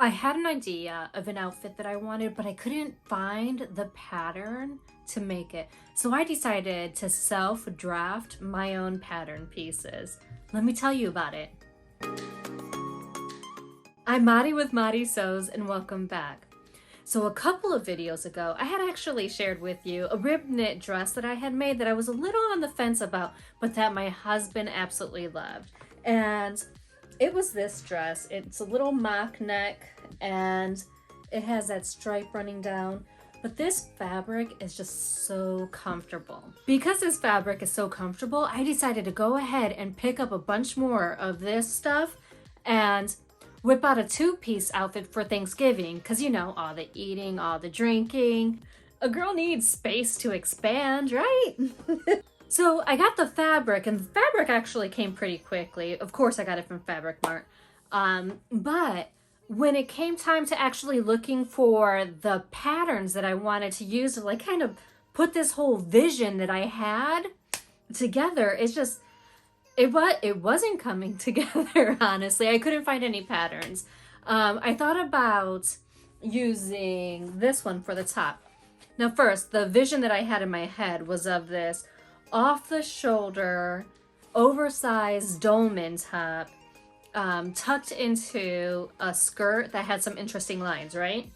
I had an idea of an outfit that I wanted, but I couldn't find the pattern to make it. So I decided to self-draft my own pattern pieces. Let me tell you about it. I'm Madi with Madi Sews and welcome back. So a couple of videos ago, I had actually shared with you a rib knit dress that I had made that I was a little on the fence about, but that my husband absolutely loved. And it was this dress. It's a little mock neck and it has that stripe running down. But this fabric is just so comfortable. Because this fabric is so comfortable, I decided to go ahead and pick up a bunch more of this stuff and whip out a two-piece outfit for Thanksgiving, because you know, all the eating, all the drinking. A girl needs space to expand, right? So I got the fabric, and the fabric actually came pretty quickly. Of course, I got it from Fabric Mart. But when it came time to actually looking for the patterns that I wanted to use to like kind of put this whole vision that I had together, it's just, it wasn't coming together, honestly. I couldn't find any patterns. I thought about using this one for the top. Now first, the vision that I had in my head was of this off-the-shoulder, oversized dolman top, tucked into a skirt that had some interesting lines, right?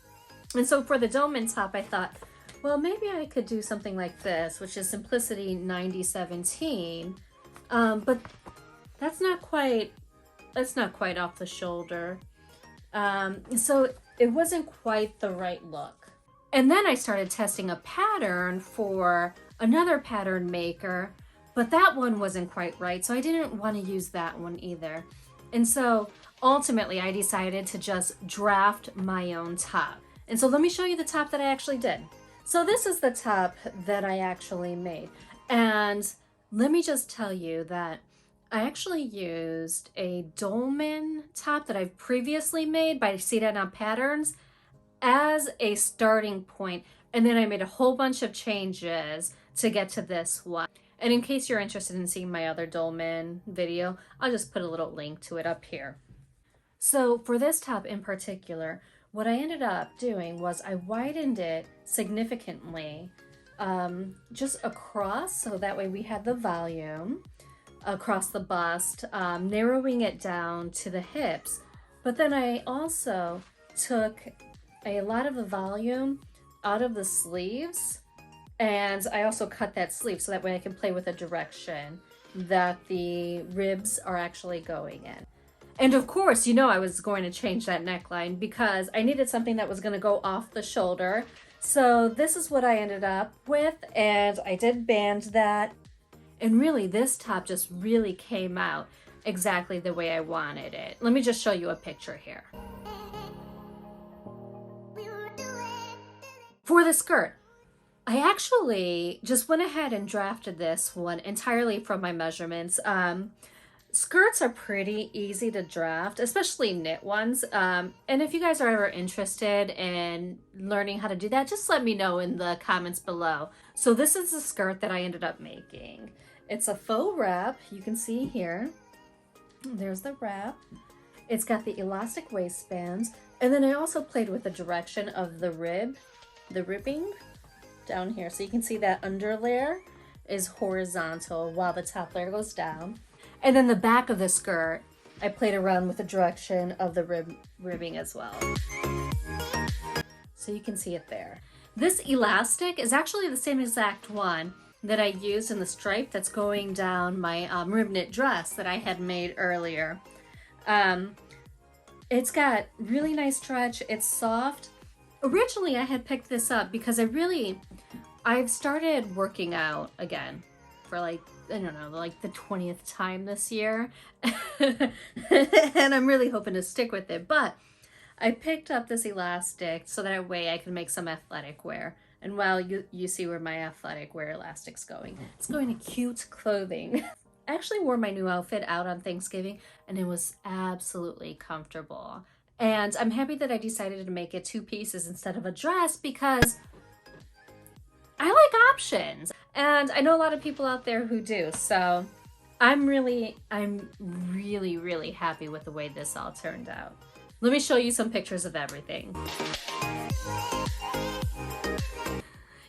And so for the dolman top, I thought, well, maybe I could do something like this, which is Simplicity 9017. But that's not quite off the shoulder. So it wasn't quite the right look. And then I started testing a pattern for another pattern maker, but that one wasn't quite right. So I didn't want to use that one either. And so ultimately I decided to just draft my own top. And so let me show you the top that I actually did. So this is the top that I actually made. And let me just tell you that I actually used a dolman top that I've previously made by See That Now Patterns as a starting point. And then I made a whole bunch of changes to get to this one. And in case you're interested in seeing my other dolman video, I'll just put a little link to it up here. So for this top in particular, what I ended up doing was I widened it significantly just across, so that way we had the volume across the bust, narrowing it down to the hips. But then I also took a lot of the volume out of the sleeves, and I also cut that sleeve so that way I can play with the direction that the ribs are actually going in. And of course, you know, I was going to change that neckline because I needed something that was going to go off the shoulder. So this is what I ended up with, and I did band that. And really, this top just really came out exactly the way I wanted it. Let me just show you a picture here. For the skirt, I actually just went ahead and drafted this one entirely from my measurements. Skirts are pretty easy to draft, especially knit ones. And if you guys are ever interested in learning how to do that, just let me know in the comments below. So this is the skirt that I ended up making. It's a faux wrap, you can see here. There's the wrap. It's got the elastic waistbands. And then I also played with the direction of the ribbing down here. So you can see that under layer is horizontal while the top layer goes down. And then the back of the skirt, I played around with the direction of the ribbing as well. So you can see it there. This elastic is actually the same exact one that I used in the stripe that's going down my rib knit dress that I had made earlier. It's got really nice stretch, it's soft. Originally I had picked this up because I've started working out again for like, I don't know, like the 20th time this year. And I'm really hoping to stick with it. But I picked up this elastic so that way I can make some athletic wear. And well, you see where my athletic wear elastic's going. It's going to cute clothing. I actually wore my new outfit out on Thanksgiving and it was absolutely comfortable. And I'm happy that I decided to make it two pieces instead of a dress because I like options. And I know a lot of people out there who do. So I'm really happy with the way this all turned out. Let me show you some pictures of everything.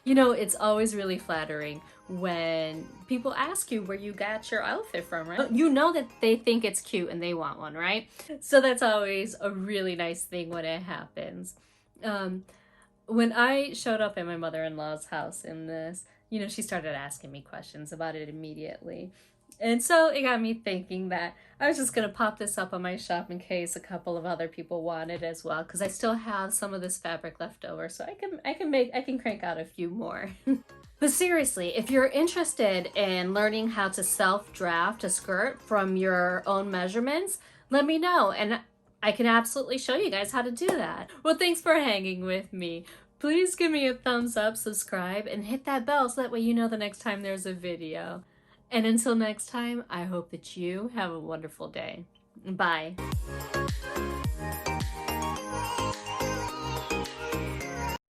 You know, it's always really flattering when people ask you where you got your outfit from, right? You know that they think it's cute and they want one, right? So that's always a really nice thing when it happens. When I showed up at my mother-in-law's house in this, you know, she started asking me questions about it immediately. And so it got me thinking that I was just gonna pop this up on my shop in case a couple of other people want it as well, because I still have some of this fabric left over, so I can crank out a few more. But seriously, if you're interested in learning how to self-draft a skirt from your own measurements, let me know and I can absolutely show you guys how to do that. Well, thanks for hanging with me. Please give me a thumbs up, subscribe, and hit that bell so that way you know the next time there's a video. And until next time, I hope that you have a wonderful day. Bye.